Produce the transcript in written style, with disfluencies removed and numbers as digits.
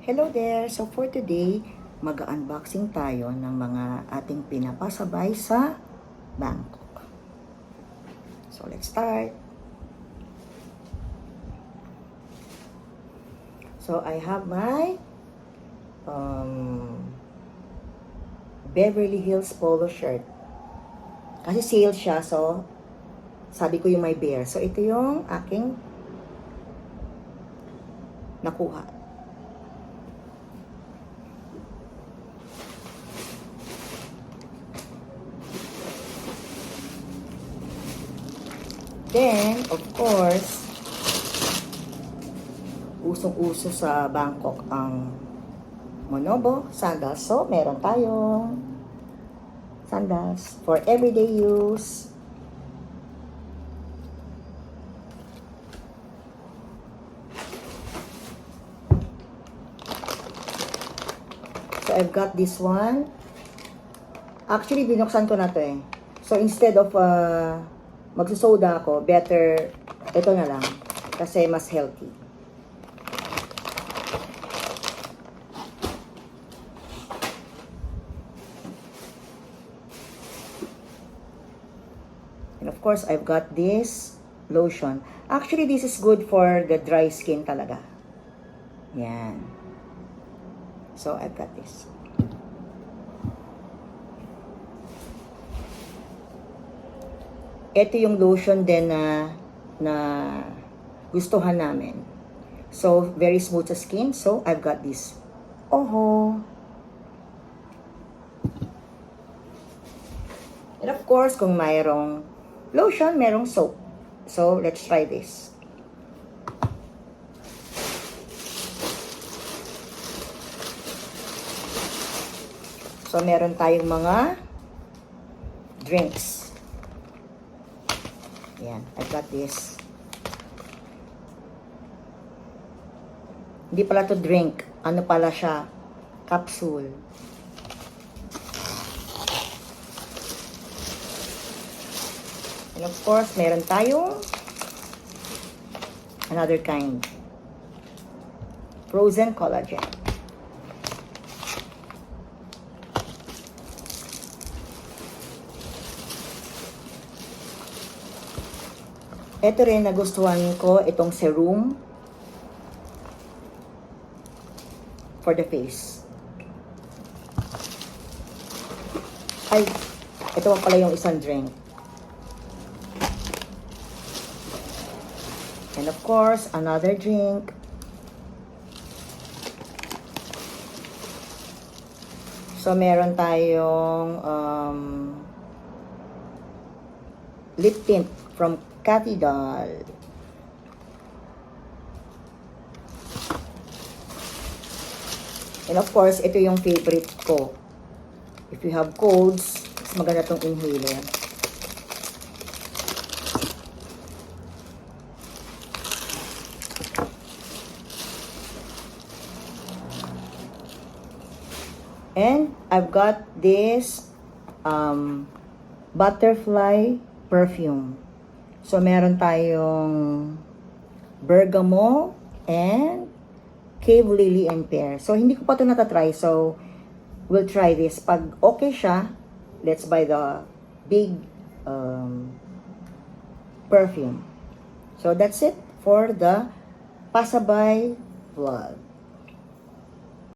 Hello there! So for today, mag-unboxing tayo ng mga ating pinapasabay sa Bangkok. So let's start! So I have my Beverly Hills polo shirt. Kasi sale siya, so sabi ko yung may bear. So ito yung aking nakuha. Then, of course, usong-uso sa Bangkok ang Monobo sandals. So, meron tayong sandals for everyday use. So, I've got this one. Actually, binuksan ko na to eh. So, instead of magsusoda ako, better ito na lang kasi mas healthy. And of course, I've got this lotion. Actually, this is good for the dry skin talaga. Yan. So, I've got this. Ito yung lotion din na gustuhan namin. So, very smooth sa skin. So, I've got this. Oho! And of course, kung mayroong lotion, mayroong soap. So, let's try this. So, meron tayong mga drinks. Yan, I've got this. Hindi pala to drink. Ano pala siya? Capsule. And of course, meron tayong another kind. Frozen collagen. Ito rin nagustuhan ko, itong serum for the face. Ay, ito pala yung isang drink. And of course, another drink. So, meron tayong lip tint from Cathy Doll. And of course, ito yung favorite ko. If you have colds, mas maganda tong inhaler. And I've got this butterfly perfume. So, meron tayong bergamot and cave lily and pear. So, hindi ko pa ito natatry. So, we'll try this. Pag okay siya, let's buy the big perfume. So, that's it for the Pasabay vlog.